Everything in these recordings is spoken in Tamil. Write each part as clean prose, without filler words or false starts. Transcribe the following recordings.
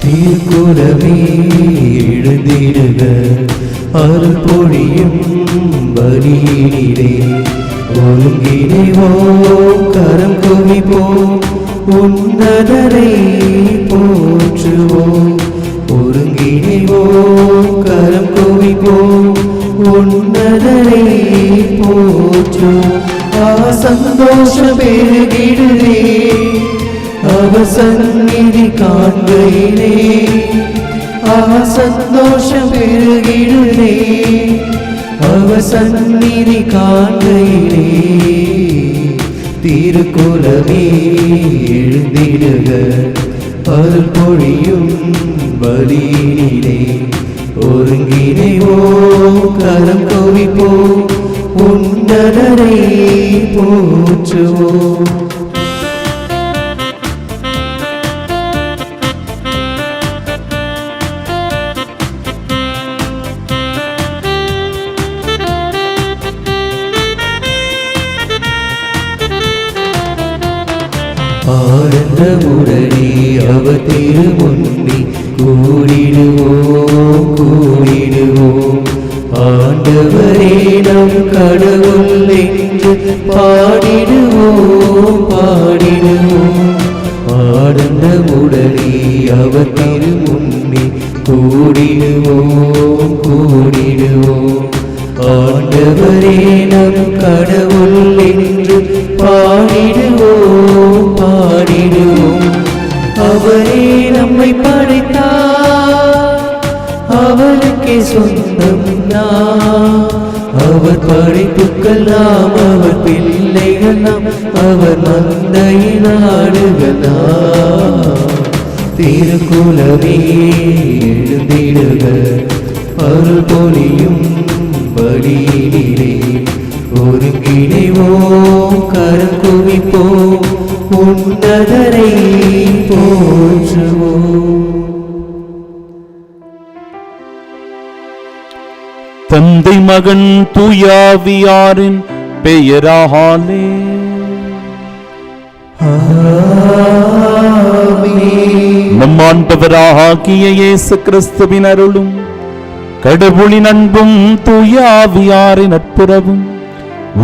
தீர்க்குலமே எழுந்திடுக, அருள் பொழியும் பலியினிலே ஒருங்கிணைவோம், கரம் குவிப்போம், உன்னதரை போற்றுவோம். ஒருங்கிணைவோம், கரம் குவிப்போம், உன்னதரை போற்றுவோம். சந்தோஷம் பெருகிடுதே அவர் சந்நிதி காண்கையிலே, சந்தோஷம் பெருகிடுதே அவர் சந்நிதி காண்கையிலே. திருக்குலமே எழுந்திடுக, அருள் பொழியும் பலியினிலே ஒருங்கிணைவோம், கரம் குவிப்போம், உன்னதரை போற்றுவோம். ஆனந்தமுடனே அவர் திருமுன்னி கூடிடுவோம், கூடிடுவோம். ஆண்டவரே நம் கடவுள் என்று பாடிடுவோம், பாடிடுவோம். ஆனந்தமுடனே அவர் திருமுன்னி கூடிடுவோம், கூடிடுவோம். ஆண்டவரே நம் கடவுள் என்று பாடிடுவோம், பாடிடுவோம். அவரே நம்மை படைத்தார், அவருக்கே சொந்தம் நாம். அவர் படைப்புக்கள் நாம், அவர் பிள்ளைகள் நாம், அவர் மந்தையின் ஆடுகள் நாம். திருக்குலமே எழுந்திடுக, அருள் பொழியும் பலியினிலே ஒருங்கிணைவோம், கரம் குவிப்போம், உன்னதரை போற்றுவோம். தந்தை மகன் தூயாவியாரின் பெயராலே நம் ஆண்டவராகிய இயேசு கிறிஸ்துவின் அருளும் கடவுளின் அன்பும் தூயாவியாரின் நட்புறவும்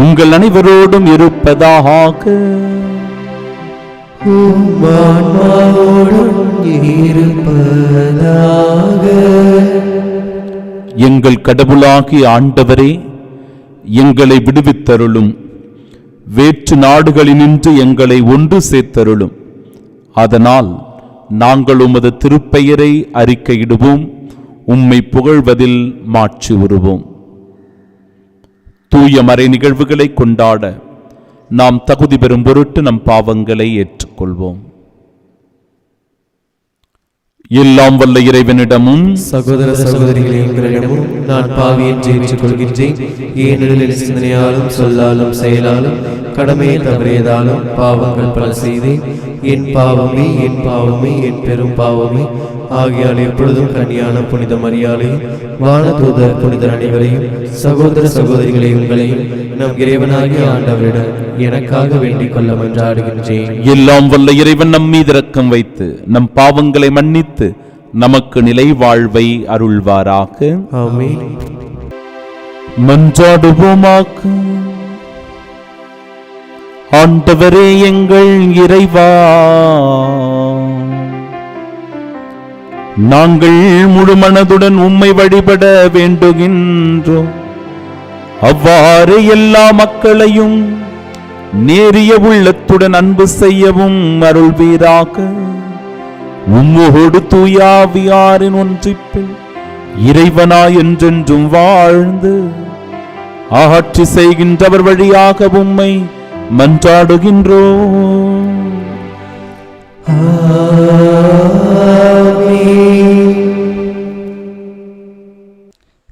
உங்கள் அனைவரோடும் இருப்பதாக. எங்கள் கடவுளாகிய ஆண்டவரே, எங்களை விடுவித்தருளும். வேற்று நாடுகளினின்று எங்களை ஒன்று சேர்த்தருளும். அதனால் நாங்கள் உமது திருப்பெயரை அறிக்கையிடுவோம், உம்மை புகழ்வதில் மாட்சி உறுவோம். தூய மறை நிகழ்வுகளை கொண்டாட நாம் தகுதி பெறும் பொருட்டு நம் பாவங்களை ஏற்றுக்கொள்வோம். எல்லாம் வல்ல இறைவனிடமும் சகோதர சகோதரிகளே, உங்களிடமும் நான் பாவி என்று ஏற்றுக்கொள்கின்றேன். ஏனெனில் சிந்தனையாலும் சொல்லாலும் செயலாலும் கடமையை தவறியதாலும் பாவங்கள் பல செய்தேன். என் பாவமே, என் பாவமே, என் பெரும் பாவமே. ஆகையால் எப்பொழுதும் கன்னியான புனித மரியாதையும் வானதூதர் புனிதர் அனைவரையும் சகோதர சகோதரிகளை உங்களையும் நம் இறைவனாகிய ஆண்டவரிடம் எனக்காக வேண்டிக் கொள்ள மன்றாடுகின்றேன். எல்லாம் வல்ல இறைவன் நம் மீது இரக்கம் வைத்து நம் பாவங்களை மன்னித்து நமக்கு நிலை வாழ்வை அருள்வாராக. ஆமென். மன்றாடுவோமாக. ஆண்டவரே எங்கள் இறைவா, நாங்கள் முழு மனதுடன் உம்மை வழிபட வேண்டுகின்றோம். அவ்வாறு எல்லா மக்களையும் நேரிய உள்ளத்துடன் அன்பு செய்யவும் அருள்வீராக. உம்மோடு தூயாவியாரின் ஒன்றிப்பில் இறைவனாய் என்றென்றும் வாழ்ந்து ஆட்சி செய்கின்றவர் வழியாக உம்மை மன்றாடுகின்றோம்.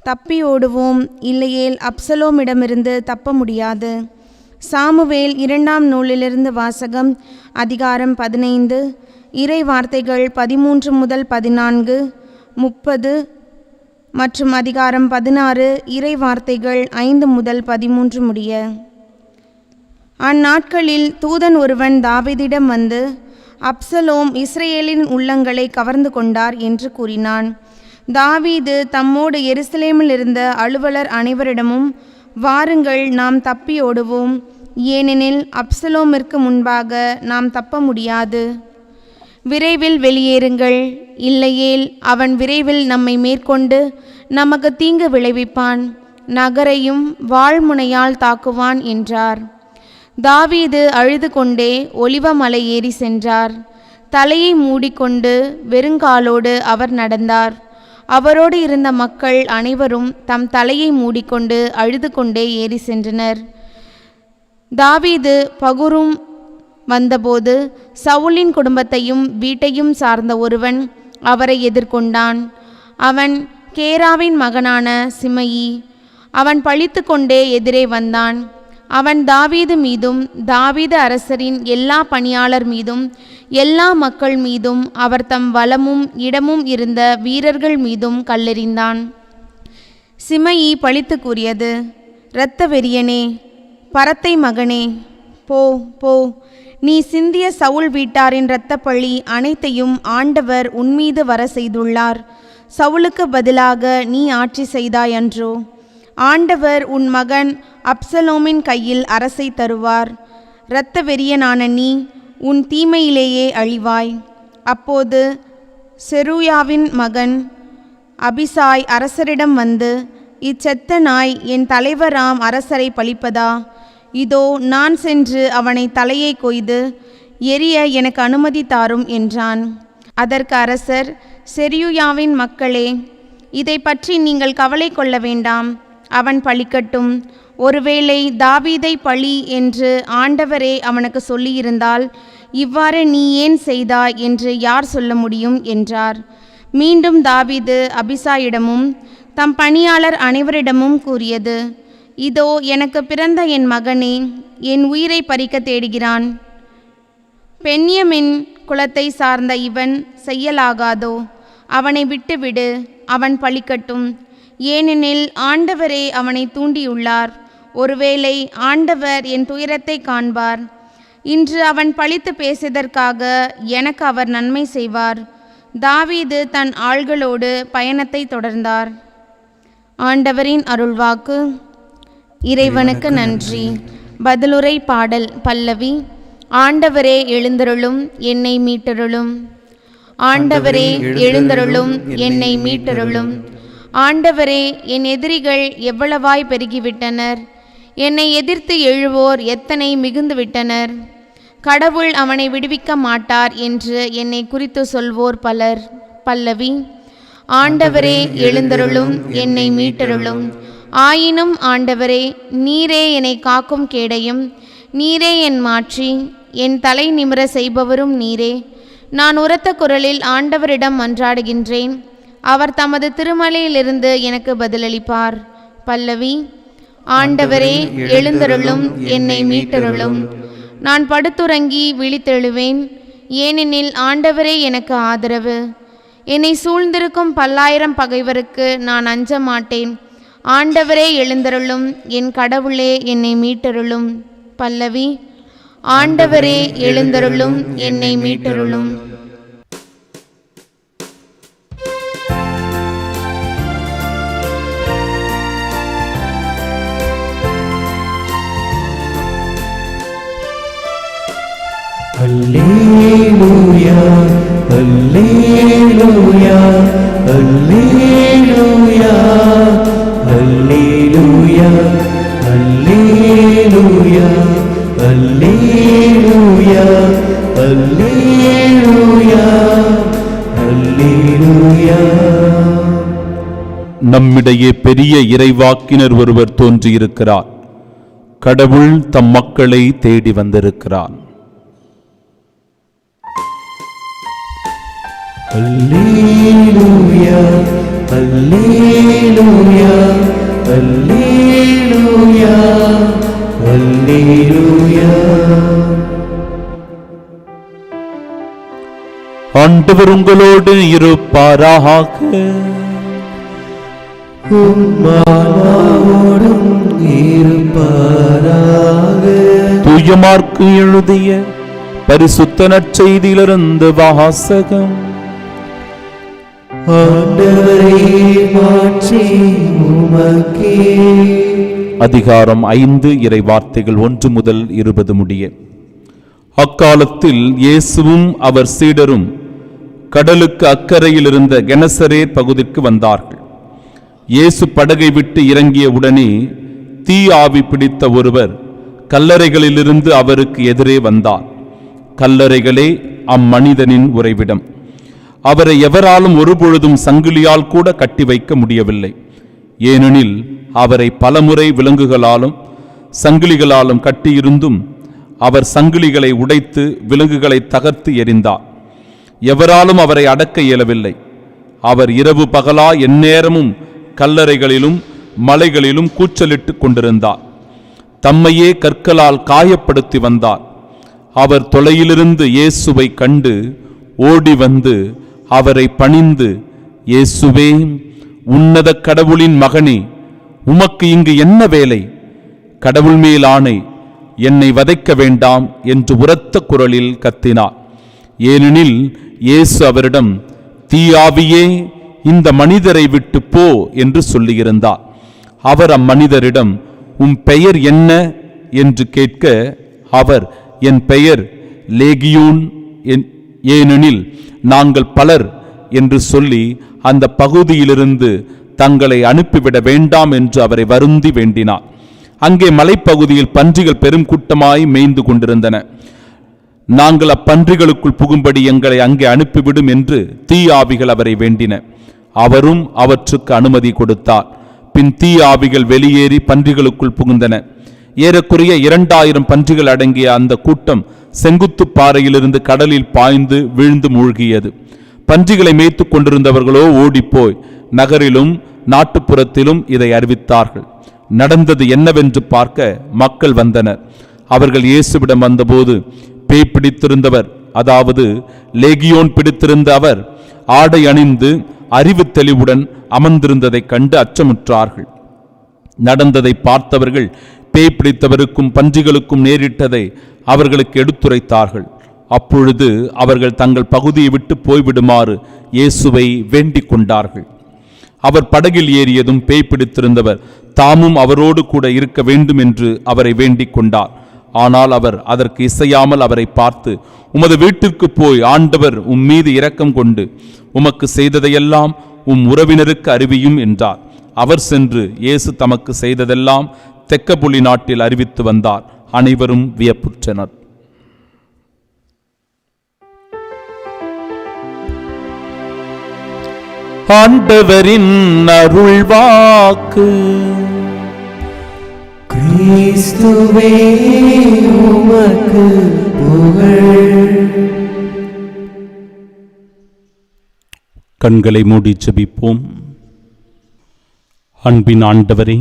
தப்பி ஓடுவோம், இல்லையேல் அப்சலோமிடமிருந்து தப்ப முடியாது. சாமுவேல் 2ஆம் நூலிலிருந்து வாசகம். அதிகாரம் 15, இறை வார்த்தைகள் 13 முதல் 14, 30 மற்றும் அதிகாரம் 16, இறை வார்த்தைகள் 5 முதல் 13 முடிய. அந்நாட்களில் தூதன் ஒருவன் தாவீதிடம் வந்து, அப்சலோம் இஸ்ரேலின் உள்ளங்களை கவர்ந்து கொண்டார் என்று கூறினான். தாவீது தம்மோடு எருசலேமில் இருந்த அலுவலர் அனைவரிடமும், வாருங்கள், நாம் தப்பி ஓடுவோம், ஏனெனில் அப்சலோமிற்கு முன்பாக நாம் தப்ப முடியாது. விரைவில் வெளியேறுங்கள், இல்லையேல் அவன் விரைவில் நம்மை மேற்கொண்டு நமக்கு தீங்கு விளைவிப்பான், நகரையும் வாழ்முனையால் தாக்குவான் என்றார். தாவீது அழுது கொண்டே ஒலிவமலை ஏறி சென்றார். தலையை மூடிக்கொண்டு வெறுங்காலோடு அவர் நடந்தார். அவரோடு இருந்த மக்கள் அனைவரும் தம் தலையை மூடிக்கொண்டு அழுது கொண்டே ஏறி சென்றனர். தாவீது பகுரும் வந்தபோது சவுலின் குடும்பத்தையும் வீட்டையும் சார்ந்த ஒருவன் அவரை எதிர்கொண்டான். அவன் கேராவின் மகனான சிமயி. அவன் பழித்து கொண்டே எதிரே வந்தான். அவன் தாவீது மீதும் தாவீது அரசரின் எல்லா பணியாளர் மீதும் எல்லா மக்கள் மீதும் அவர் தம் வலமும் இடமும் இருந்த வீரர்கள் மீதும் கல்லெறிந்தான். சிமயி பழித்து கூறியது, இரத்த வெறியனே, பரத்தை மகனே, போ போ, நீ சிந்திய சவுல் வீட்டாரின் இரத்தப்பழி அனைத்தையும் ஆண்டவர் உன்மீது வர செய்துள்ளார். சவுலுக்கு பதிலாக நீ ஆட்சி செய்தாய் அன்றோ? ஆண்டவர் உன் மகன் அப்சலோமின் கையில் அரசை தருவார். இரத்த வெறியனான நீ உன் தீமையிலேயே அழிவாய். அப்போது செருயாவின் மகன் அபிசாய் அரசரிடம் வந்து, இச்செத்த நாய் என் தலைவராம் அரசரை பழிப்பதா? இதோ நான் சென்று அவனை தலையை கொய்து எரிய எனக்கு அனுமதி தாரும் என்றான். அதற்கு அரசர், செருயாவின் மக்களே, இதை பற்றி நீங்கள் கவலை கொள்ள வேண்டாம், அவன் பழிக்கட்டும். ஒருவேளை தாவீதை பழி என்று ஆண்டவரே அவனுக்கு சொல்லியிருந்தால் இவ்வாறு நீ ஏன் செய்தாய் என்று யார் சொல்ல முடியும் என்றார். மீண்டும் தாவீது அபிசாயிடமும் தம் பணியாளர் அனைவரிடமும் கூறியது, இதோ எனக்கு பிறந்த என் மகனே, என் உயிரை பறிக்க தேடுகிறான். பென்யமின் குலத்தை சார்ந்த இவன் செய்யலாகாதோ? அவனை விட்டுவிடு, அவன் பழிக்கட்டும். ஏனெனில் ஆண்டவரே அவனை தூண்டியுள்ளார். ஒருவேளை ஆண்டவர் என் துயரத்தை காண்பார். இன்று அவன் பழித்து பேசியதற்காக எனக்கு அவர் நன்மை செய்வார். தாவீது தன் ஆள்களோடு பயணத்தை தொடர்ந்தார். ஆண்டவரின் அருள்வாக்கு. இறைவனுக்கு நன்றி. பதிலுரை பாடல் பல்லவி. ஆண்டவரே எழுந்தருளும், என்னை மீட்டருளும். ஆண்டவரே எழுந்தருளும், என்னை மீட்டருளும். ஆண்டவரே, என் எதிரிகள் எவ்வளவாய் பெருகிவிட்டனர், என்னை எதிர்த்து எழுவோர் எத்தனை மிகுந்து விட்டனர். கடவுள் அவனை விடுவிக்க மாட்டார் என்று என்னை குறித்து சொல்வோர் பலர். பல்லவி. ஆண்டவரே எழுந்தருளும், என்னை மீட்டருளும். ஆயினும் ஆண்டவரே, நீரே என்னை காக்கும் கேடயம், நீரே என் மாட்சி, என் தலை நிமிர செய்பவரும் நீரே. நான் உரத்த குரலில் ஆண்டவரிடம் மன்றாடுகின்றேன், அவர் தமது திருமலையிலிருந்து எனக்கு பதிலளிப்பார். பல்லவி. ஆண்டவரே எழுந்தருளும், என்னை மீட்டருளும். நான் படுத்துறங்கி விழித்தெழுவேன், ஏனெனில் ஆண்டவரே எனக்கு ஆதரவு. என்னை சூழ்ந்திருக்கும் பல்லாயிரம் பகைவருக்கு நான் அஞ்ச மாட்டேன். ஆண்டவரே எழுந்தருளும், என் கடவுளே என்னை மீட்டருளும். பல்லவி. ஆண்டவரே எழுந்தருளும், என்னை மீட்டருளும். அல்லேலூயா, அல்லேலூயா, அல்லேலூயா, அல்லேலூயா, அல்லேலூயா, அல்லேலூயா, அல்லேலூயா, அல்லேலூயா. நம்மிடையே பெரிய இறைவாக்கினர் ஒருவர் தோன்றியிருக்கிறார். கடவுள் தம் மக்களை தேடி வந்திருக்கிறார். அல்லேலூயா, அல்லேலூயா, அல்லேலூயா, அல்லேலூயா. ஆண்டவர் உங்களோடு இருப்பாராக. உம்மாவோடும் இருப்பாராக. தூய மார்க்கு எழுதிய பரிசுத்த நற்செய்தியிலிருந்து வாசகம். ஆண்டவரே, மாட்சி உமக்கே. அதிகாரம் 5, இறை வார்த்தைகள் 1 முதல் 20 முடிய. அக்காலத்தில் இயேசுவும் அவர் சீடரும் கடலுக்கு அக்கறையில் இருந்த கெனசரேத் பகுதிக்கு வந்தார்கள். இயேசு படகை விட்டு இறங்கிய உடனே தீ ஆவி பிடித்த ஒருவர் கல்லறைகளிலிருந்து அவருக்கு எதிரே வந்தார். கல்லறைகளே அம்மனிதனின் உறைவிடம். அவரை எவராலும் ஒருபொழுதும் சங்கிலியால் கூட கட்டி வைக்க முடியவில்லை. ஏனெனில் அவரை பலமுறை விலங்குகளாலும் சங்கிலிகளாலும் கட்டியிருந்தும் அவர் சங்கிலிகளை உடைத்து விலங்குகளை தகர்த்து எறிந்தார். எவராலும் அவரை அடக்க இயலவில்லை. அவர் இரவு பகலா எந்நேரமும் கல்லறைகளிலும் மலைகளிலும் கூச்சலிட்டு கொண்டிருந்தார். தம்மையே கற்களால் காயப்படுத்தி வந்தார். அவர் தொலையிலிருந்து இயேசுவை கண்டு ஓடி வந்து அவரை பணிந்து, இயேசுவே, உன்னத கடவுளின் மகனே, உமக்கு இங்கு என்ன வேலை? கடவுள் மேல் ஆணை, என்னை வதைக்க வேண்டாம் என்று உரத்த குரலில் கத்தினார். ஏனெனில் இயேசு அவரிடம், தீயாவியே, இந்த மனிதரை விட்டு போ என்று சொல்லியிருந்தார். அவர் அம்மனிதரிடம், உம் பெயர் என்ன என்று கேட்க, அவர், என் பெயர் லேகியோன், ஏனெனில் நாங்கள் பலர் என்று சொல்லி அந்த பகுதியிலிருந்து தங்களை அனுப்பிவிட வேண்டாம் என்று அவரை வருந்தி வேண்டினார். அங்கே மலைப்பகுதியில் பன்றிகள் பெரும் கூட்டமாய் மேய்ந்து கொண்டிருந்தன. நாங்கள் அப்பன்றிகளுக்குள் புகும்படி எங்களை அங்கே அனுப்பிவிடும் என்று தீயாவிகள் அவரை வேண்டின. அவரும் அவற்றுக்கு அனுமதி கொடுத்தார். பின் தீயாவிகள் வெளியேறி பன்றிகளுக்குள் புகுந்தன. ஏறக்குறைய 2000 பன்றிகள் அடங்கிய அந்த கூட்டம் செங்குத்து பாறையிலிருந்து கடலில் பாய்ந்து வீழ்ந்து மூழ்கியது. பன்றிகளை மேய்த்து கொண்டிருந்தவர்களோ ஓடிப்போய் நகரிலும் நாட்டுப்புறத்திலும் இதை அறிவித்தார்கள். நடந்தது என்னவென்று பார்க்க மக்கள் வந்தனர். அவர்கள் இயேசுவிடம் வந்தபோது பேய் பிடித்திருந்தவர், அதாவது லேகியோன் பிடித்திருந்த அவர் ஆடை அணிந்து அறிவு தெளிவுடன் அமர்ந்திருந்ததைக் கண்டு அச்சமுற்றார்கள். நடந்ததை பார்த்தவர்கள் பேய் பிடித்தவருக்கும் பன்றிகளுக்கும் நேரிட்டதை அவர்களுக்கு எடுத்துரைத்தார்கள். அப்பொழுது அவர்கள் தங்கள் பகுதியை விட்டு போய்விடுமாறு இயேசுவை வேண்டிக் கொண்டார்கள். அவர் படகில் ஏறியதும் பேய் பிடித்திருந்தவர் தாமும் அவரோடு கூட இருக்க வேண்டும் என்று அவரை வேண்டிக் கொண்டார். ஆனால் அவர் அதற்கு இசையாமல் அவரை பார்த்து, உமது வீட்டிற்கு போய் ஆண்டவர் உம் மீது இரக்கம் கொண்டு உமக்கு செய்ததையெல்லாம் உம் உறவினருக்கு அறிவியும் என்றார். அவர் சென்று இயேசு தமக்கு செய்ததெல்லாம் தெக்கபுலி நாட்டில் அறிவித்து வந்தார். அனைவரும் வியப்புற்றனர். ஆண்டவரின் அருள்வாக்கு. கிறிஸ்துவே, உமக்கு புகழ். கண்களை மூடி ஜெபிப்போம். அன்பின் ஆண்டவரே,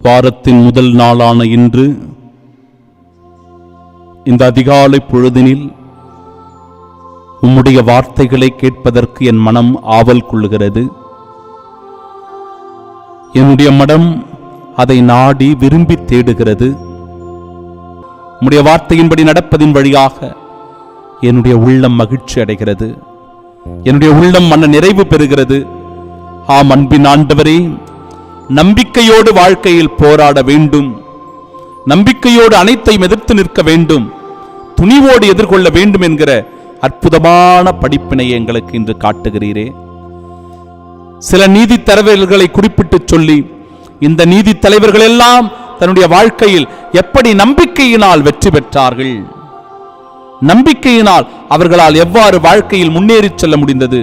வாரத்தின் முதல் நாளான இன்று இந்த அதிகாலை பொழுதினில் உம்முடைய வார்த்தைகளை கேட்பதற்கு என் மனம் ஆவல் கொள்ளுகிறது. என்னுடைய மனம் அதை நாடி விரும்பி தேடுகிறது. உம்முடைய வார்த்தையின்படி நடப்பதின் வழியாக என்னுடைய உள்ளம் மகிழ்ச்சி அடைகிறது. என்னுடைய உள்ளம் மன நிறைவு பெறுகிறது. ஆம் அன்பின் ஆண்டவரே, நம்பிக்கையோடு வாழ்க்கையில் போராட வேண்டும். நம்பிக்கையோடு அனைத்தையும் எதிர்த்து நிற்க வேண்டும். துணிவோடு எதிர்கொள்ள வேண்டும் என்கிற அற்புதமான படிப்பினை எங்களுக்கு இன்று காட்டுகிறீரே. சில நீதி தலைவர்களை குறிப்பிட்டு சொல்லி, இந்த நீதி தலைவர்கள் எல்லாம் தன்னுடைய வாழ்க்கையில் எப்படி நம்பிக்கையினால் வெற்றி பெற்றார்கள், நம்பிக்கையினால் அவர்களால் எவ்வாறு வாழ்க்கையில் முன்னேறி செல்ல முடிந்தது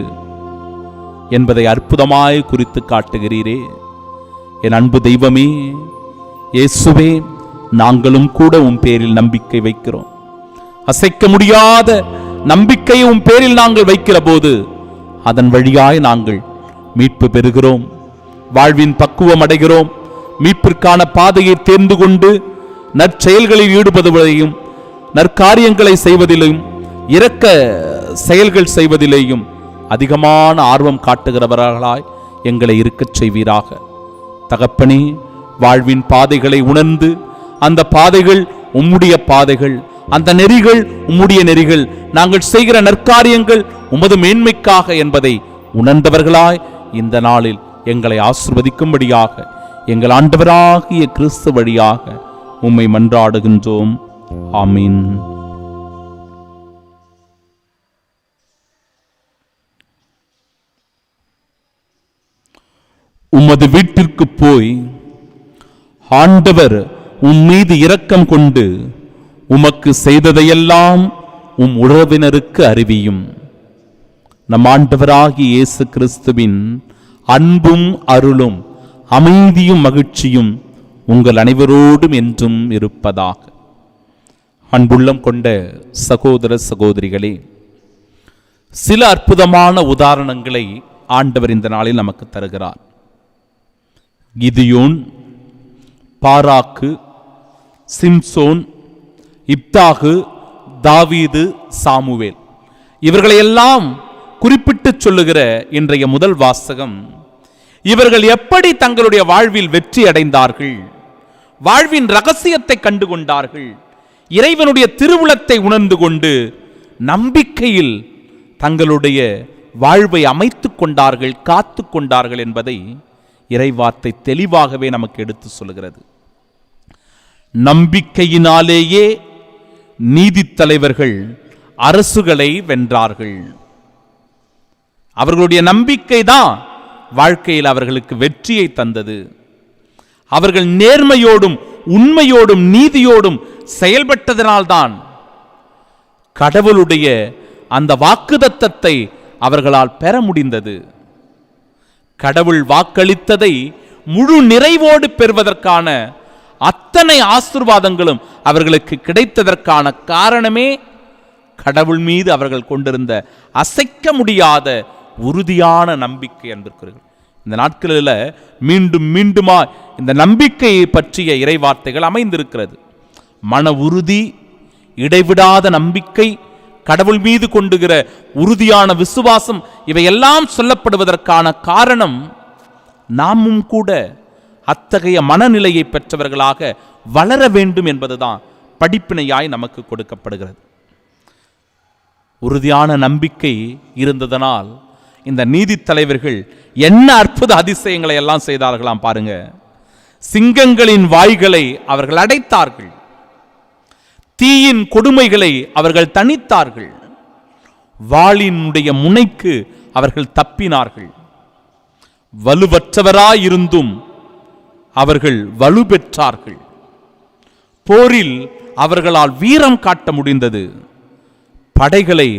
என்பதை அற்புதமாய் குறித்து காட்டுகிறீரே. என் அன்பு தெய்வமே, இயேசுவே, நாங்களும் கூட உம் பேரில் நம்பிக்கை வைக்கிறோம். அசைக்க முடியாத நம்பிக்கையை உம் பேரில் நாங்கள் வைக்கிற போது அதன் வழியாய் நாங்கள் மீட்பு பெறுகிறோம், வாழ்வின் பக்குவம் அடைகிறோம். மீட்பிற்கான பாதையை தேர்ந்து கொண்டு நற்செயல்களில் ஈடுபடுவதையும் நற்காரியங்களை செய்வதிலும் இரக்க செயல்கள் செய்வதிலேயும் அதிகமான ஆர்வம் காட்டுகிறவர்களாய் எங்களை இருக்கச் செய்வீராக. தகப்பனே, வாழ்வின் பாதைகளை உணர்ந்து அந்த பாதைகள் உம்முடைய பாதைகள், அந்த நெறிகள் உம்முடைய நெறிகள், நாங்கள் செய்கிற நற்காரியங்கள் உமது மேன்மைக்காக என்பதை உணர்ந்தவர்களாய் இந்த நாளில் எங்களை ஆசீர்வதிக்கும்படியாக எங்கள் ஆண்டவராகிய கிறிஸ்து வழியாக உம்மை மன்றாடுகின்றோம். ஆமீன். உமது வீட்டிற்கு போய் ஆண்டவர் உம் மீது இரக்கம் கொண்டு உமக்கு செய்ததையெல்லாம் உம் உறவினருக்கு அறிவியும். நம் ஆண்டவராகிய இயேசு கிறிஸ்துவின் அன்பும் அருளும் அமைதியும் மகிழ்ச்சியும் உங்கள் அனைவரோடும் என்றும் இருப்பதாக. அன்புள்ளம் கொண்ட சகோதர சகோதரிகளே, சில அற்புதமான உதாரணங்களை ஆண்டவர் இந்த நாளில் நமக்கு தருகிறார். கிதியோன், பாராக்கு, சிம்சோன், இப்தாகு, தாவீது, சாமுவேல், இவர்களையெல்லாம் குறிப்பிட்டு சொல்லுகிற இன்றைய முதல் வாசகம், இவர்கள் எப்படி தங்களுடைய வாழ்வில் வெற்றி அடைந்தார்கள், வாழ்வின் ரகசியத்தை கண்டுகொண்டார்கள், இறைவனுடைய திருவுளத்தை உணர்ந்து கொண்டு நம்பிக்கையில் தங்களுடைய வாழ்வை அமைத்துக் கொண்டார்கள், காத்து கொண்டார்கள் என்பதை இறைவார்த்தை தெளிவாகவே நமக்கு எடுத்து சொல்கிறது. நம்பிக்கையினாலேயே நீதித்தலைவர்கள் அரசுகளை வென்றார்கள். அவர்களுடைய நம்பிக்கை தான் வாழ்க்கையில் அவர்களுக்கு வெற்றியை தந்தது. அவர்கள் நேர்மையோடும் உண்மையோடும் நீதியோடும் செயல்பட்டதனால்தான் கடவுளுடைய அந்த வாக்குத்தத்தத்தை அவர்களால் பெற முடிந்தது. கடவுள் வாக்களித்ததை முழு நிறைவோடு பெறுவதற்கான அத்தனை ஆசீர்வாதங்களும் அவர்களுக்கு கிடைத்ததற்கான காரணமே கடவுள் மீது அவர்கள் கொண்டிருந்த அசைக்க முடியாத உறுதியான நம்பிக்கை. அன்பிற்குரியவர்களே, இந்த நாட்களில் மீண்டும் மீண்டுமா இந்த நம்பிக்கையை பற்றிய இறைவார்த்தைகள் அமைந்திருக்கிறது. மன உறுதி, இடைவிடாத நம்பிக்கை, கடவுள் மீது கொண்டுகிற உறுதியான விசுவாசம், இவையெல்லாம் சொல்லப்படுவதற்கான காரணம் நாமும் கூட அத்தகைய மனநிலையை பெற்றவர்களாக வளர வேண்டும் என்பதுதான் படிப்பினையாய் நமக்கு கொடுக்கப்படுகிறது. உறுதியான நம்பிக்கை இருந்ததனால் இந்த நீதித்தலைவர்கள் என்ன அற்புத அதிசயங்களை எல்லாம் செய்தார்களாம் பாருங்க. சிங்கங்களின் வாய்களை அவர்கள் அடைத்தார்கள், தீயின் கொடுமைகளை அவர்கள் தணித்தார்கள், வாளினுடைய முனைக்கு அவர்கள் தப்பினார்கள். வலுவற்றவராயிருந்தும் அவர்கள் வலு பெற்றார்கள். போரில் அவர்களால் வீரம் காட்ட முடிந்தது. படைகளை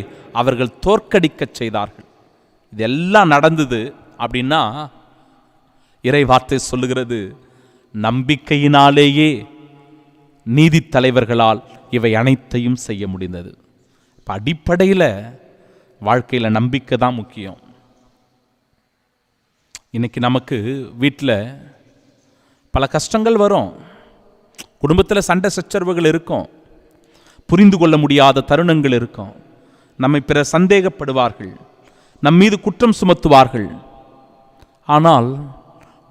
அவர்கள் தோற்கடிக்க செய்தார்கள். இதெல்லாம் நடந்தது அப்படின்னா இறை வார்த்தை சொல்லுகிறது, நம்பிக்கையினாலேயே நீதி தலைவர்களால் இவை அனைத்தையும் செய்ய முடிந்தது. அடிப்படையில் வாழ்க்கையில் நம்பிக்கை தான் முக்கியம். இன்னைக்கு நமக்கு வீட்டில் பல கஷ்டங்கள் வரும், குடும்பத்தில் சண்டை சச்சரவுகள் இருக்கும், புரிந்து கொள்ள முடியாத தருணங்கள் இருக்கும், நம்மை பிறர் சந்தேகப்படுவார்கள், நம் மீது குற்றம் சுமத்துவார்கள். ஆனால்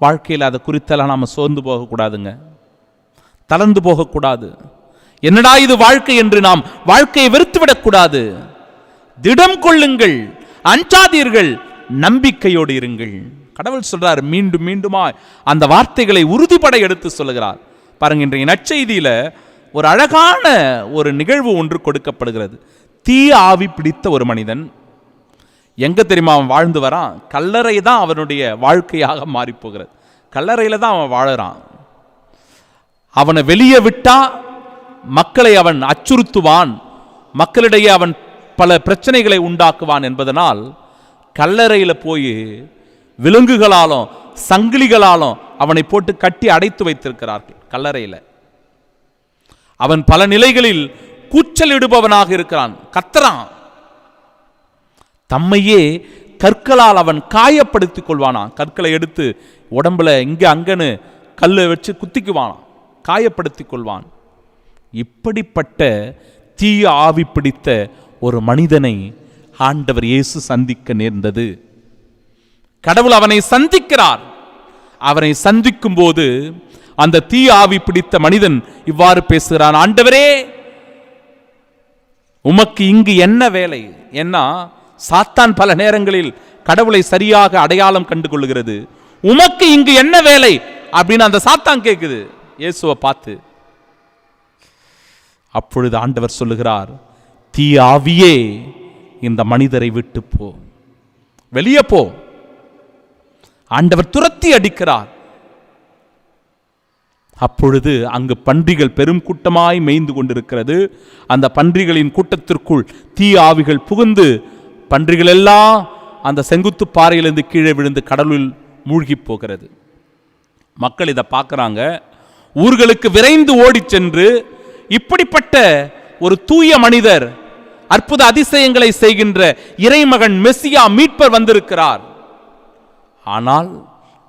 வாழ்க்கையில் அதை குறித்தெல்லாம் நாம் சோர்ந்து போகக்கூடாதுங்க, தளர்ந்து போகக்கூடாது. என்னடா இது வாழ்க்கை என்று நாம் வாழ்க்கையை வெறுத்துவிடக்கூடாது. திடம் கொள்ளுங்கள், அஞ்சாதீர்கள், நம்பிக்கையோடு இருங்கள். கடவுள் சொல்றார், மீண்டும் மீண்டுமா அந்த வார்த்தைகளை உறுதிப்பட எடுத்து சொல்லுகிறார். பாருங்க, இன்றைய நற்செய்தியில ஒரு அழகான ஒரு நிகழ்வு ஒன்று கொடுக்கப்படுகிறது. தீய ஆவி பிடித்த ஒரு மனிதன் எங்க தெரியுமா அவன் வாழ்ந்து வரான்? கல்லறை தான் அவனுடைய வாழ்க்கையாக மாறி போகிறது. கல்லறையில தான் அவன் வாழறான். அவனை வெளியே விட்டா மக்களை அவன் அச்சுறுத்துவான், மக்களிடையே அவன் பல பிரச்சனைகளை உண்டாக்குவான் என்பதனால் கல்லறையில் போய் விலங்குகளாலும் சங்கிலிகளாலும் அவனை போட்டு கட்டி அடைத்து வைத்திருக்கிறார்கள். கல்லறையில் அவன் பல நிலைகளில் கூச்சலிடுபவனாக இருக்கிறான், கத்துறான். தம்மையே கற்களால் அவன் காயப்படுத்திக் கொள்வானான். கற்களை எடுத்து உடம்புல இங்க அங்கன்னு கல்லை வச்சு குத்திக்குவானான், காயப்படுத்திக் கொள்வான். இப்படிப்பட்ட தீய ஆவி பிடித்த ஒரு மனிதனை ஆண்டவர் இயேசு சந்திக்க நேர்ந்தது. கடவுள் அவனை சந்திக்கிறார். அவனை சந்திக்கும் போது அந்த தீய ஆவி பிடித்த மனிதன் இவ்வாறு பேசுகிறான், ஆண்டவரே, உமக்கு இங்கு என்ன வேலை? ஏன்னா சாத்தான் பல நேரங்களில் கடவுளை சரியாக அடையாளம் கண்டு கொள்ளுகிறது. உமக்கு இங்கு என்ன வேலை அப்படின்னு அந்த சாத்தான் கேட்குது இயேசுவை பார்த்து. அப்பொழுது ஆண்டவர் சொல்லுகிறார், தீய ஆவியே இந்த மனிதரை விட்டு போ, வெளியே போ. ஆண்டவர் துரத்தி அடிக்கிறார். அப்பொழுது அங்கு பன்றிகள் பெரும் கூட்டமாய் மேய்ந்து கொண்டிருக்கிறது. அந்த பன்றிகளின் கூட்டத்திற்குள் தீய ஆவிகள் புகுந்து பன்றிகள் எல்லாம் அந்த செங்குத்து பாறையிலிருந்து கீழே விழுந்து கடலில் மூழ்கி போகிறது. மக்கள் இதை பார்க்குறாங்க. ஊர்களுக்கு விரைந்து ஓடி சென்று, இப்படிப்பட்ட ஒரு தூய மனிதர், அற்புத அதிசயங்களை செய்கின்ற இறைமகன் மெசியா மீட்பர் வந்திருக்கிறார். ஆனால்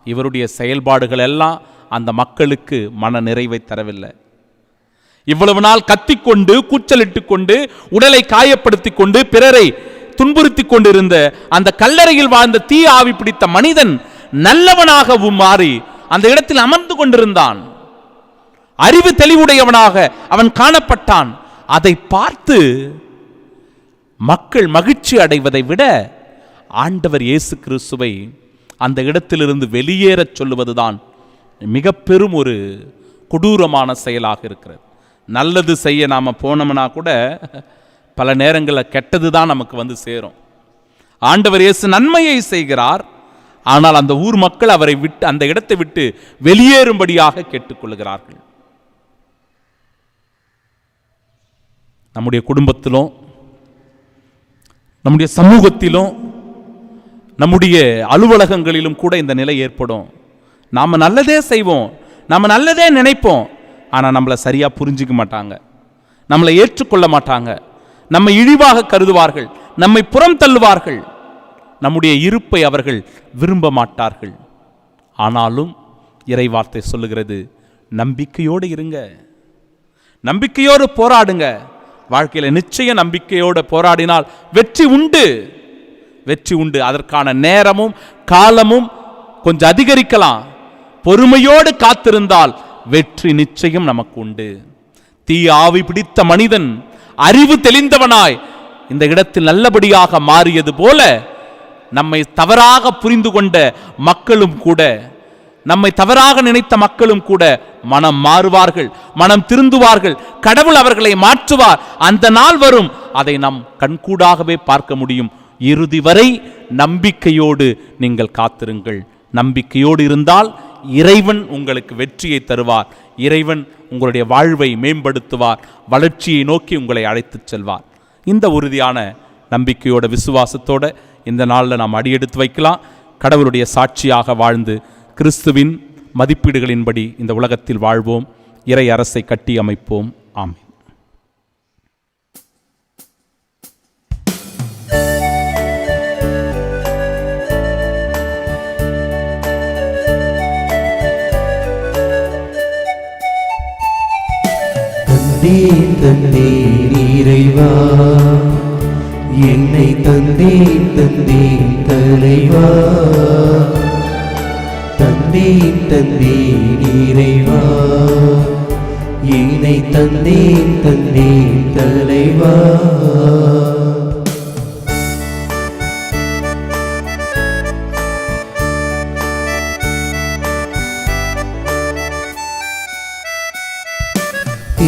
இவருடைய செயல்பாடுகள் எல்லாம் அந்த மக்களுக்கு மன நிறைவை தரவில்லை. இவ்வளவு நாள் கத்திக்கொண்டு கூச்சலிட்டு கொண்டு உடலை காயப்படுத்தி கொண்டு பிறரை துன்புறுத்தி கொண்டிருந்த அந்த கல்லறையில் வாழ்ந்த தீ ஆவி பிடித்த மனிதன் நல்லவனாகவும் மாறி அந்த இடத்தில் அமர்ந்து கொண்டிருந்தான். அறிவு தெளிவுடையவனாக அவன் காணப்பட்டான். அதை பார்த்து மக்கள் மகிழ்ச்சி அடைவதை விட ஆண்டவர் இயேசு கிறிஸ்துவை அந்த இடத்திலிருந்து வெளியேறச் சொல்லுவதுதான் மிக பெரும் ஒரு கொடூரமான செயலாக இருக்கிறது. நல்லது செய்ய நாம் போனோம்னா கூட பல நேரங்களில் கெட்டது தான் நமக்கு வந்து சேரும். ஆண்டவர் இயேசு நன்மையை செய்கிறார். ஆனால் அந்த ஊர் மக்கள் அவரை விட்டு அந்த இடத்தை விட்டு வெளியேறும்படியாக கேட்டுக்கொள்கிறார்கள். நம்முடைய குடும்பத்திலும் நம்முடைய சமூகத்திலும் நம்முடைய அலுவலகங்களிலும் கூட இந்த நிலை ஏற்படும். நாம் நல்லதே செய்வோம், நாம் நல்லதே நினைப்போம். ஆனால் நம்மளை சரியாக புரிஞ்சிக்க மாட்டாங்க, நம்மளை ஏற்றுக்கொள்ள மாட்டாங்க, நம்மை இழிவாக கருதுவார்கள், நம்மை புறம் தள்ளுவார்கள், நம்முடைய இருப்பை அவர்கள் விரும்ப மாட்டார்கள். ஆனாலும் இறைவார்த்தை சொல்லுகிறது, நம்பிக்கையோடு இருங்க, நம்பிக்கையோடு போராடுங்க. வாழ்க்கையில் நிச்சயம் நம்பிக்கையோடு போராடினால் வெற்றி உண்டு, வெற்றி உண்டு. அதற்கான நேரமும் காலமும் கொஞ்சம் அதிகரிக்கலாம். பொறுமையோடு காத்திருந்தால் வெற்றி நிச்சயம் நமக்கு உண்டு. தீய ஆவி பிடித்த மனிதன் அறிவு தெளிந்தவனாய் இந்த இடத்தில் நல்லபடியாக மாறியது போல நம்மை தவறாக புரிந்து கொண்ட மக்களும் கூட, நம்மை தவறாக நினைத்த மக்களும் கூட மனம் மாறுவார்கள், மனம் திருந்துவார்கள், கடவுள் அவர்களை மாற்றுவார். அந்த நாள் வரும், அதை நாம் கண்கூடாகவே பார்க்க முடியும். இறுதி வரை நம்பிக்கையோடு நீங்கள் காத்திருங்கள். நம்பிக்கையோடு இருந்தால் இறைவன் உங்களுக்கு வெற்றியை தருவார். இறைவன் உங்களுடைய வாழ்வை மேம்படுத்துவார், வளர்ச்சியை நோக்கி உங்களை அழைத்துச் செல்வார். இந்த உறுதியான நம்பிக்கையோட விசுவாசத்தோட இந்த நாளில் நாம் அடியெடுத்து வைக்கலாம். கடவுளுடைய சாட்சியாக வாழ்ந்து கிறிஸ்துவின் மதிப்பீடுகளின்படி இந்த உலகத்தில் வாழ்வோம். இறை அரசை கட்டி அமைப்போம். ஆமென். தந்தேன் இறைவா, என்னை தந்தேன் தலைவா. தந்தேன் இறைவா, என்னை தந்தேன் தலைவா.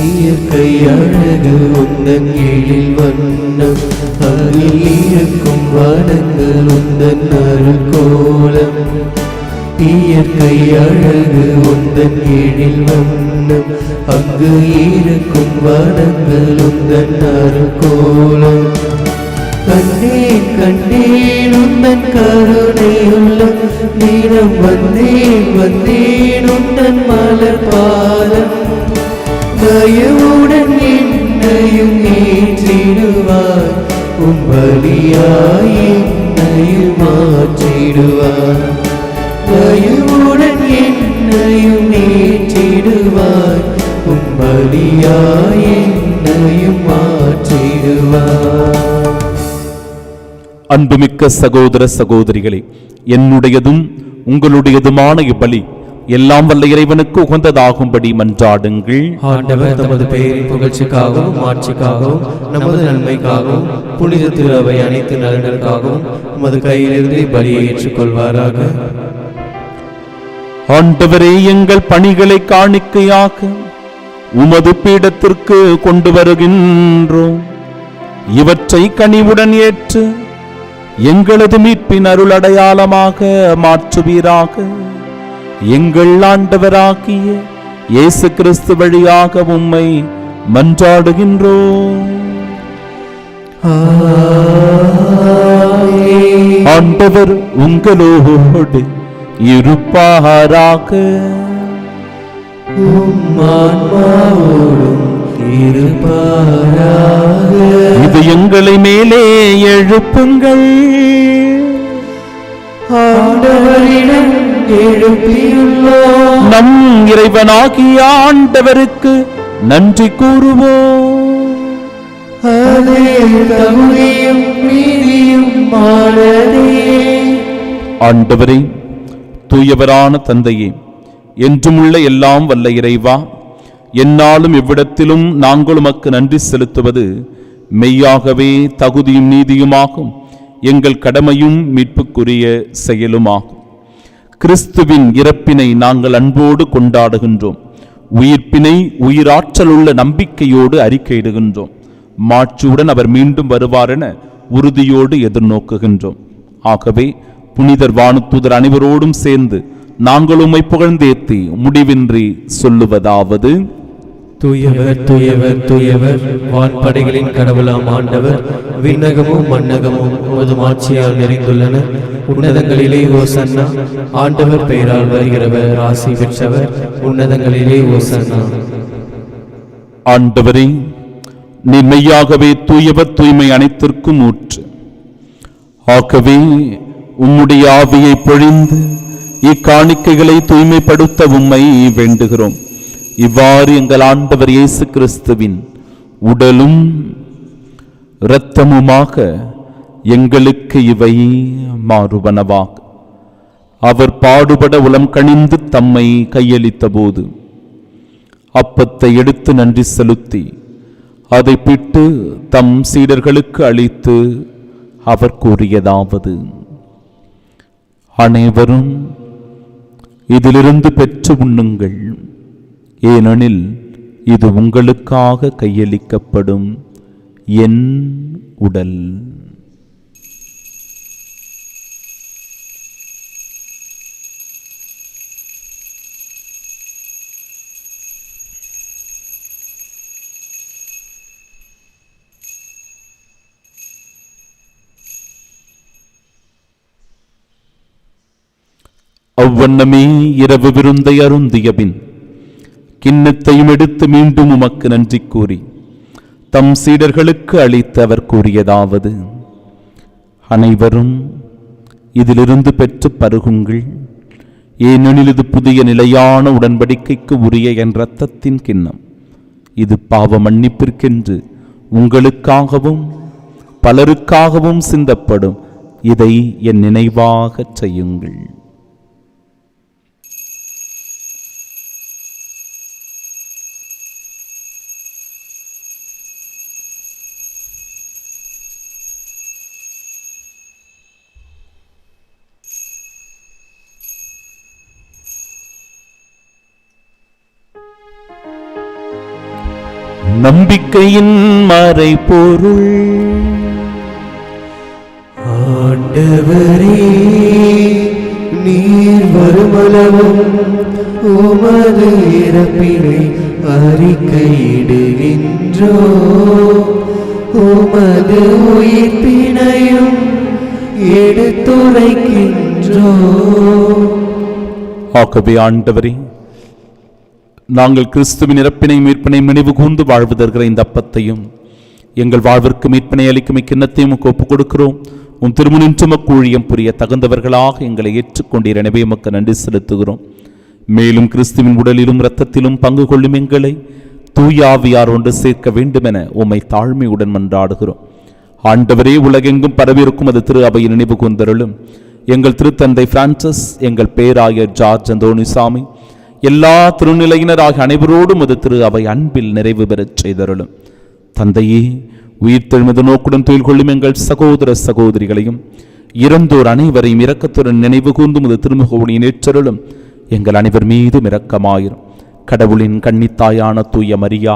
இயற்கை அழகு உந்தன் எழில் வண்ணம், அதில் இருக்கும் வனங்கள் உந்தன் அருள்கோலம். இயற்கை அழகு உந்தன் எழில் வண்ணம், அங்கு இருக்கும் வனங்கள் உந்தன் அருள்கோலம். கண்டேன் உந்தன் கருணையுள்ள தினம், வந்தேன் உந்தன் மலர் பாதம். தயவுடன் என்னையும் ஏற்றிடுவார், உம் பலியாய் என்னையும் மாற்றிடுவார். தயவுடன் என்னையும் ஏற்றிடுவார், உம் பலியாய் என்னையும் மாற்றிடுவார். அன்புமிக்க சகோதர சகோதரிகளே, என்னுடையதும் உங்களுடையதுமான இப்பலி எல்லாம் வல்ல இறைவனுக்கு உகந்ததாகும்படி மன்றாடுங்கள். ஆண்டவர் தமது பெயரின் புகழ்ச்சிக்காகவும் ஆட்சிக்காகவும் நமது நன்மைக்காகவும் புனித திரு அவை அனைத்து நலன்களுக்காகவும் உமது கையிலிருந்து பலியை ஏற்றுக்கொள்வாராக. ஆண்டவரே, எங்கள் பணிகளை காணிக்கையாக உமது பீடத்திற்கு கொண்டு வருகின்றோம். இவற்றை கனிவுடன் ஏற்று எங்களது மீட்பின் அருள் அடையாளமாக மாற்றுவீராக. எங்கள் ஆண்டவராகிய இயேசு கிறிஸ்து வழியாக உம்மை மன்றாடுகின்றோம். ஆண்டவர் உங்களோடு இருப்பாராக. இது எங்களை மேலே எழுப்புங்கள். ஆண்டவரிடம் எழுப்பியுள்ளோம். நம் இறைவனாகிய ஆண்டவருக்கு நன்றி கூறுவோம். அதே தகுதியும் நீதியும் மாறதே. ஆண்டவரே, தூயவரான தந்தையே, என்றுமுள்ள எல்லாம் வல்ல இறைவா, எந்நாளும் எவ்விடத்திலும் நாங்கள் உமக்கு நன்றி செலுத்துவது மெய்யாகவே தகுதியும் நீதியுமாகும். எங்கள் கடமையும் மீட்புக்குரிய செயலுமாகும். கிறிஸ்துவின் இறப்பினை நாங்கள் அன்போடு கொண்டாடுகின்றோம். உயிர்ப்பினை உயிராற்றல் உள்ள நம்பிக்கையோடு அறிக்கையிடுகின்றோம். மாட்சியுடன் அவர் மீண்டும் வருவார் என உறுதியோடு எதிர்நோக்குகின்றோம். ஆகவே புனிதர் வானுதூதர் அனைவரோடும் சேர்ந்து நாங்கள் உம்மை புகழ்ந்தேத்தி முடிவின்றி சொல்லுவதாவது: தூயவர் தூயவர் தூயவர், வான்படைகளின் கடவுளாம் ஆண்டவர். விண்ணகமும் மண்ணகமும் உமது மாட்சியால் நிறைந்துள்ளன. உன்னதங்களிலே ஓசன்னா. ஆண்டவர் பெயரால் வருகிறவர் ஆசி பெற்றவர். உன்னதங்களிலே ஓசன்னா. ஆண்டவரே, நீ மெய்யாகவே தூயவர், தூய்மை அனைத்திற்கும் ஊற்று. ஆகவே உம்முடைய ஆவியை பொழிந்து இக்காணிக்கைகளை தூய்மைப்படுத்த உம்மை வேண்டுகிறோம். இவ்வாறு எங்கள் ஆண்டவர் இயேசு கிறிஸ்துவின் உடலும் இரத்தமுமாக எங்களுக்கு இவை மாறுவனவாக. அவர் பாடுபட உளம் கனிந்து தம்மை கையளித்த போது அப்பத்தை எடுத்து நன்றி செலுத்தி அதை பிட்டு தம் சீடர்களுக்கு அளித்து அவர் கூறியதாவது: அனைவரும் இதிலிருந்து பெற்று உண்ணுங்கள், ஏனெனில் இது உங்களுக்காக கையளிக்கப்படும் என் உடல். அவ்வண்ணமே இரவு விருந்தை அருந்திய பின் கிண்ணத்தையும் எடுத்து மீண்டும் உமக்கு நன்றி கூறி தம் சீடர்களுக்கு அளித்து அவர் கூறியதாவது: அனைவரும் இதிலிருந்து பெற்று பருகுங்கள், ஏனெனில் இது புதிய நிலையான உடன்படிக்கைக்கு உரிய என் இரத்தத்தின் கிண்ணம். இது பாவ மன்னிப்பிற்கென்று உங்களுக்காகவும் பலருக்காகவும் சிந்தப்படும். இதை என் நினைவாக செய்யுங்கள். நம்பிக்கையின் மறைபொருள். ஆண்டவரே, நீர் வருமளவும் உமது இறப்பினை அறிக்கையிடுகின்றோ, உமது உயிர்ப்பினையும் எடுத்துரைக்கின்றோ. ஆகவே ஆண்டவரே, நாங்கள் கிறிஸ்துவின் இறப்பினை மீட்பினை நினைவு கூர்ந்து வாழ்வதற்கிற இந்த அப்பத்தையும் எங்கள் வாழ்விற்கு மீட்பினை அளிக்கும் இக்கிண்ணத்தையும் ஒப்புக் கொடுக்கிறோம். உன் திருமுனின்று உமக்கு ஊழியம் புரிய தகுந்தவர்களாக எங்களை ஏற்றுக்கொண்டீர். எனவே உமக்கு நன்றி செலுத்துகிறோம். மேலும் கிறிஸ்துவின் உடலிலும் இரத்தத்திலும் பங்கு கொள்ளும் எங்களை தூய ஆவியார் ஒன்று சேர்க்க வேண்டும் என உம்மை தாழ்மையுடன் மன்றாடுகிறோம். ஆண்டவரே, உலகெங்கும் பரவியிருக்கும் அது திரு அவையை நினைவு கூர்ந்தருளும். எங்கள் திருத்தந்தை பிரான்சிஸ், எங்கள் பேராயர் ஜார்ஜ் அந்தோணிசாமி, எல்லா திருநிலையினராக அனைவரோடும் அது திரு அவை அன்பில் நிறைவு பெறச் செய்தருளும். தந்தையே, உயிர்த்தெழுமது நோக்குடன் தொழில் கொள்ளும் எங்கள் சகோதர சகோதரிகளையும் இறந்தோர் அனைவரையும் இரக்கத்துடன் நினைவு கூர்ந்தும் அது திருமுகவுடைய நேற்றருளும். எங்கள் அனைவர் மீதும் இரக்கமாயிரும். கடவுளின் கன்னித்தாயான தூய மரியா,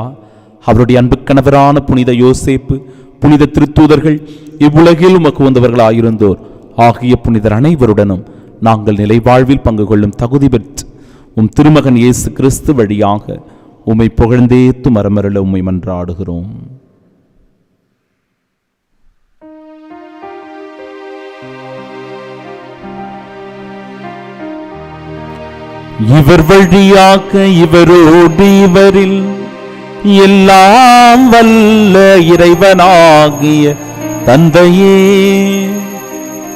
அவருடைய அன்பு கணவரான புனித யோசேப்பு, புனித திருத்தூதர்கள், இவ்வுலகில் உமக்கு வந்தவர்களாயிருந்தோர் ஆகிய புனிதர் அனைவருடனும் நாங்கள் நிலை வாழ்வில் பங்கு கொள்ளும் தகுதி பெற்று உம் திருமகன் இயேசு கிறிஸ்து வழியாக உம்மை புகழ்ந்தேத்து மரமருள உம்மை மன்றாடுகிறோம். இவர் வழியாக இவரோடு இவரில் எல்லாம் வல்ல இறைவனாகிய தந்தையே,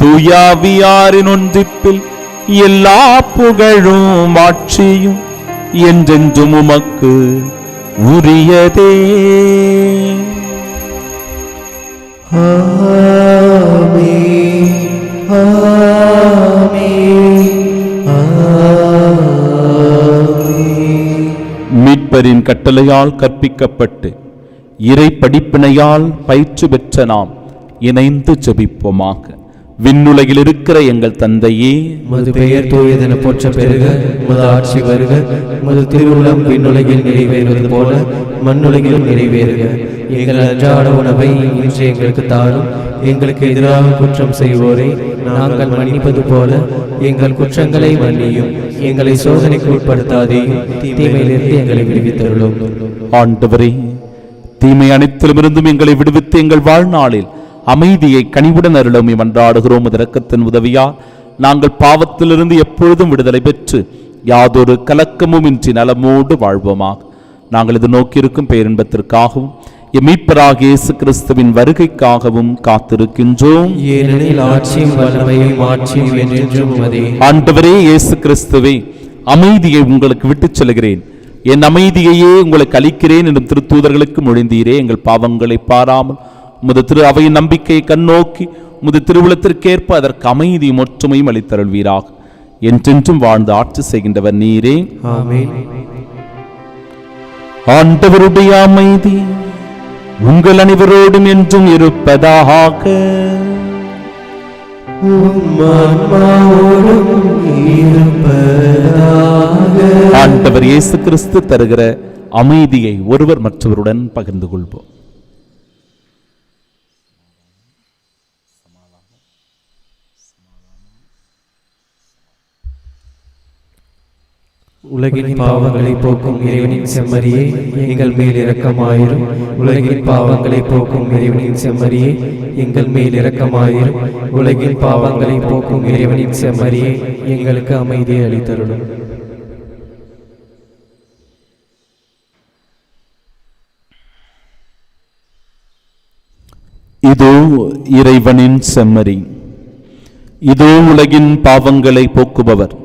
தூயாவியாரின் ஒன்றிப்பில் எல்லா புகழும் ஆட்சியும் என்றென்றும் உமக்கு உரியதே. ஆமென், ஆமென், ஆமென். மீட்பரின் கட்டளையால் கற்பிக்கப்பட்டு இறை படிப்பினையால் பயிற்சி பெற்ற நாம் இணைந்து ஜெபிப்போமாக. விண்ணுலகில் இருக்கிற எங்கள் தந்தையே, உமது பெயர் தூயதென போற்ற பெருக, உமது ஆட்சி வருக, உமது திருவுளம் விண்ணுலகில் நிறைவேறுவது போல மண்ணுலகிலும் நிறைவேறுக. எங்கள் அன்றாட உணவை இன்று எங்களுக்கு தாரும். எங்களுக்கு எதிராக குற்றம் செய்வோரை நாங்கள் மன்னிப்பது போல எங்கள் குற்றங்களை மன்னியும். எங்களை சோதனைக்கு உட்படுத்தாதேயும், தீமையிலிருந்து எங்களை விடுவித்தருளும். ஆண்டவரே, தீமை அனைத்திலுமிருந்தும் எங்களை விடுவித்து எங்கள் வாழ்நாளில் அமைதியை கனிவுடன் அருளும் மன்றாடுகிறோம். இரக்கத்தின் உதவியா நாங்கள் பாவத்திலிருந்து எப்பொழுதும் விடுதலை பெற்று யாதொரு கலக்கமும் இன்றி நலமோடு வாழ்வோமாக. நாங்கள் இது நோக்கியிருக்கும் பேரின்பத்திற்காகவும் மீட்பராகிய இயேசு கிறிஸ்துவின் வருகைக்காகவும் காத்திருக்கின்றோம். ஏனெனில் ஆட்சியும் வல்லமையும் மாட்சியும் என்றென்றும் உமதே. ஆண்டவரே இயேசு கிறிஸ்துவே, அமைதியை உங்களுக்கு விட்டுச் செல்கிறேன், என் அமைதியையே உங்களுக்கு அளிக்கிறேன் என்றும் திருத்தூதர்களுக்கு மொழிந்தீரே. எங்கள் பாவங்களை பாராமல் உமது திரு அவையின் நம்பிக்கையை கண்ணோக்கி உமது திருவுளத்திற்கேற்ப அதற்கு அமைதியும் ஒற்றுமையும் அளித்தருள்வீராக. என்றென்றும் வாழ்ந்து ஆட்சி செய்கின்றவர் நீரே. ஆமென். ஆண்டவருடைய அமைதி உங்கள் அனைவரோடும் என்றும் இருப்பதாக. ஆண்டவர் இயேசு கிறிஸ்து தருகிற அமைதியை ஒருவர் மற்றவருடன் பகிர்ந்து கொள்வோம். உலகின் பாவங்களை போக்கும் இறைவனின் செம்மறியே, எங்கள் மேல் இரக்கமாயிரும். உலகின் பாவங்களை போக்கும் இறைவனின் செம்மறியே, எங்கள் மேல் இரக்கமாயிரும். உலகின் பாவங்களை போக்கும் இறைவனின் செம்மறியே, எங்களுக்கு அமைதியை அளித்தருளும். இதோ இறைவனின் செம்மறி, இதோ உலகின் பாவங்களை போக்குபவர்.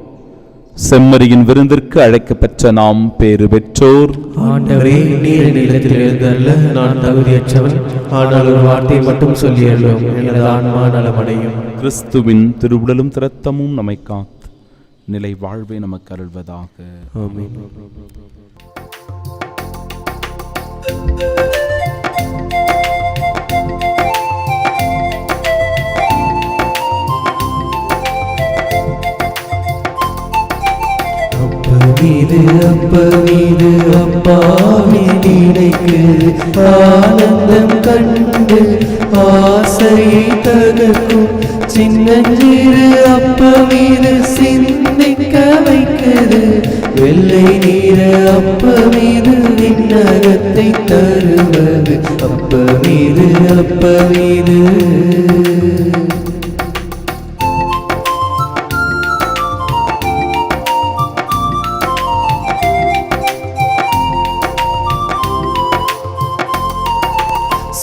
செம்மறியின் விருந்திற்கு அழைக்கப்பெற்ற நாம் பேறு பெற்றோர். ஆண்டவரே, நீர் நிலத்தில் எழுந்தல்ல, நான் தகுதியற்றவன். ஆனால் ஒரு வார்த்தை மட்டும் சொல்லியல்லும், எனது ஆன்மா நலமடையும். கிறிஸ்துவின் திருவுடலும் திரத்தமும் நம்மை காத்து நிலை வாழ்வை நமக்கு அருள்வதாக. ஆமென். மீது அப்ப மீது அப்பாவி நினைக்கு ஆனந்தம் கண்டு ஆசையை தகர்க்கும் சின்னஞ்சிறு அப்ப மீது சிந்திக்க வைக்கிறது. வெள்ளை நீர அப்ப மீது விண்ணகத்தை தருவது. அப்ப மீது அப்ப மீது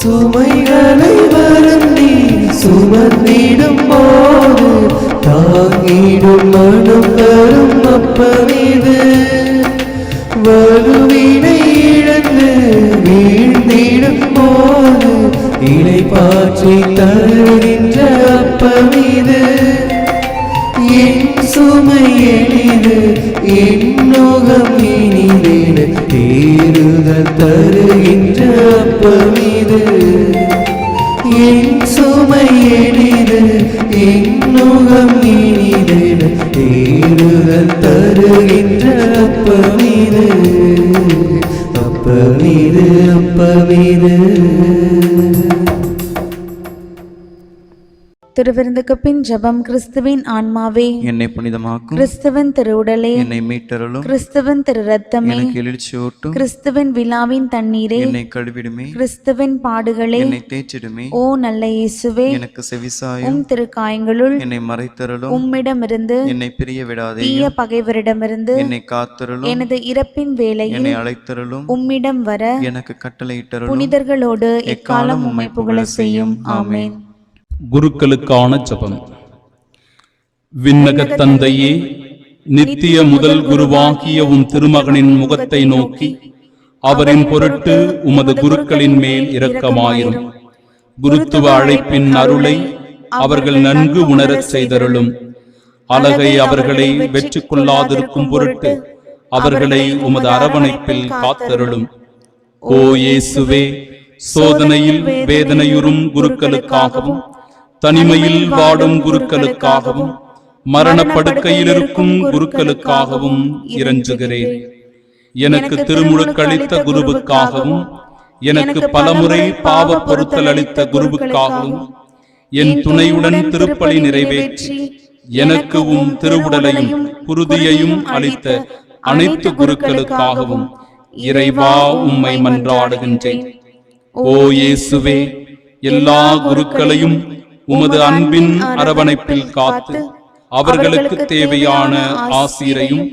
சுமைகளை வருந்தி சுமந்திடும் போது தாங்கிடும் மனம் தரும் அப்ப மீது. வலுவினை இழந்து வீழ்ந்திடும் போது இலை பாற்றி தருகின்ற அப்ப மீது. என் சுமை எளிது என் நோகம் இனிதேன தேறுதல் தருகின்ற அப்பமிது என் சுமை எளிது என் நோகம் இனிதேன தேறுதல் தருகின்ற அப்பமிது அப்பமிது அப்பமிது. திருவிருந்துக்கு பின் ஜெபம். கிறிஸ்துவின் ஆன்மாவே என்னை புனிதமாக்கும், கிறிஸ்துவின் திருவுடலே என்னை மீட்டருளும், கிறிஸ்துவின் திரு ரத்தமே எனக்கு எழுச்சியூட்டும், கிறிஸ்துவின் விழாவின் தண்ணீரே என்னை கழுவிடுமே, கிறிஸ்துவின் பாடுகளே என்னை தேய்ச்சிடுமே, ஓ நல்ல இயேசுவே எனக்கு செவிசாயும், உம் திருக்காயங்களுள் என்னை மறைத்தருளும், உம்மிடமிருந்து என்னை பிரிய விடாதே, தீய பகைவரிடமிருந்து என்னை காத்தருளும், எனது இறப்பின் வேளையில் என்னை அழைத்தருளும், உம்மிடம் வர எனக்கு கட்டளையிட்டருளும், புனிதர்களோடு எக்காலம் உம்மை புகழ செய்யும். ஆமென். குருக்களுக்கான ஜெபம். விண்ணக தந்தையே, நித்திய முதல் குருவாகிய உம் திருமகனின் முகத்தை நோக்கி அவரின் பொருட்டு உமது குருக்களின் மேல் இரக்கமாயிரும். குருத்துவ அழைப்பின் அருளை அவர்கள் நன்கு உணரச் செய்தருளும். அழகை அவர்களை வெற்றி கொள்ளாதிருக்கும் பொருட்டு அவர்களை உமது அரவணைப்பில் காத்தருளும். ஓ இயேசுவே, சோதனையில் வேதனையுறும் குருக்களுக்காகவும் தனிமையில் வாடும் குருக்களுக்காகவும் மரணப்படுக்கையில் இருக்கும் குருக்களுக்காகவும் இறைஞ்சுகிறேன். எனக்கு திருமுழுக்களித்த குருவுக்காகவும் எனக்கு பலமுறை பாவ பொருத்தல் அளித்த குருவுக்காகவும் என் துணையுடன் திருப்பலி நிறைவேற்றி எனக்கு உம் திருவுடலையும் குருதியையும் அளித்த அனைத்து குருக்களுக்காகவும் இறைவா உம்மை மன்றாடுகின்றேன். ஓ இயேசுவே, எல்லா குருக்களையும் உமது அன்பின் அரவணைப்பில் காத்து அவர்களுக்கு தேவையான ஆசீரையும்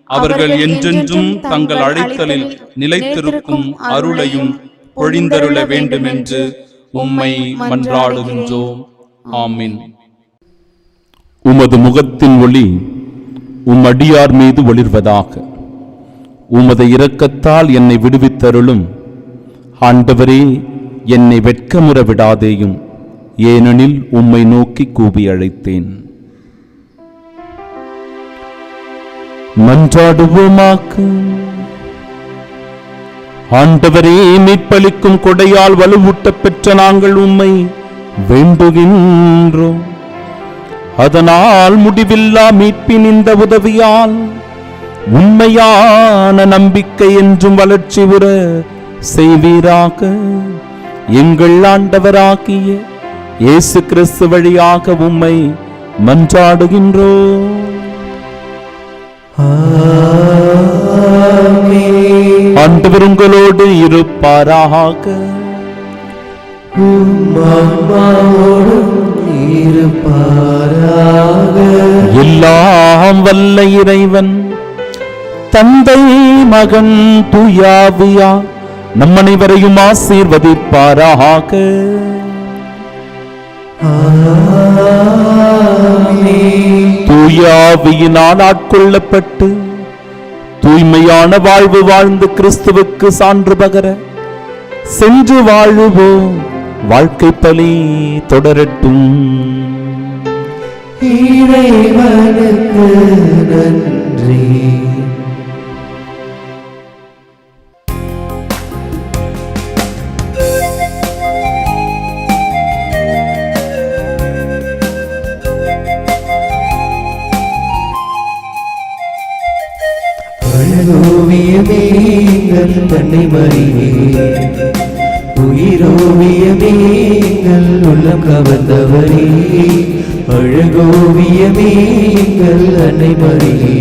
அவர்கள் என்றென்றும் தங்கள் அழைத்தலில் நிலைத்திருக்கும் அருளையும் பொழிந்தருள வேண்டுமென்று உம்மை மன்றாடுகின்றோம். ஆமீன். உமது முகத்தின் ஒளி உம் அடியார் மீது ஒளிர்வதாக. உமது இரக்கத்தால் என்னை விடுவித்தருளும். ஆண்டவரே, என்னை வெட்கமுற விடாதேயும், ஏனெனில் உம்மை நோக்கி கூவி அழைத்தேன். மன்றாடுவோமாக. ஆண்டவரே, மீட்பளிக்கும் கொடையால் வலுவூட்ட பெற்ற நாங்கள் உம்மை வேண்டுகின்றோம். அதனால் முடிவில்லா மீட்பின் இந்த உதவியால் உண்மையான நம்பிக்கை என்றும் வளர்ச்சி உற செய்வீராக. எங்கள் ஆண்டவராகிய இயேசு கிறிஸ்து வழியாக உம்மை மன்றாடுகின்றோம். ஆண்டவர் உங்களோடு இருப்பாராக. எல்லாம் வல்ல இறைவன் தந்தை, மகன், தூயாவியா நம் அனைவரையும் ஆசீர்வதிப்பாராக. தூயாவியினால் ஆட்கொள்ளப்பட்டு தூய்மையான வாழ்வு வாழ்ந்து கிறிஸ்துவுக்கு சான்று பகர சென்று வாழுவோம். வாழ்க்கை பலி தொடரட்டும். இறைவனுக்கு நன்றி. அழகோவியமே எங்கள் தன்னை மறியே, உயிரோவியமே எங்கள் உள்ளம் கவர்ந்தவரே. அழகோவியமே எங்கள் அன்னை மறியே,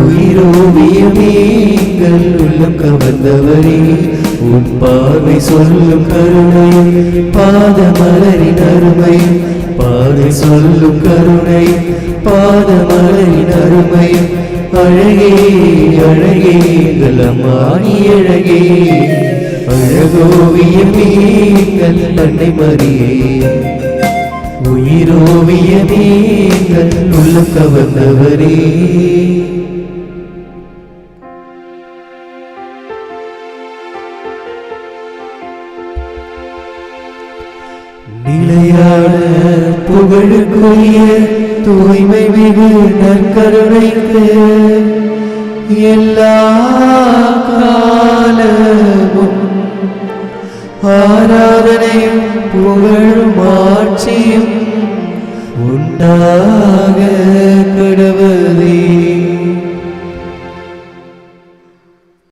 உயிரோவியமே எங்கள் உள்ளம் கவர்ந்தவரே. உன் பார்வை சொல்லும் கருணை, பாதமலரின் அருமை. பார்வை சொல்லும் கருணை, பாதமலரின் அருமை. அழகே அழகே எங்கள் அம்மானி அழகே. அழகோவியமே எங்கள் அன்னை மறியே, உயிரோவியமே எங்கள் உள்ளம் கவர்ந்தவரே. நிலையான புகழுக்குரிய தூய்மை மிகு நற்கருணைக்கு எல்லா காலமும் ஆராதனையும் புகழும் ஆட்சியும் உண்டாக கடவுளே.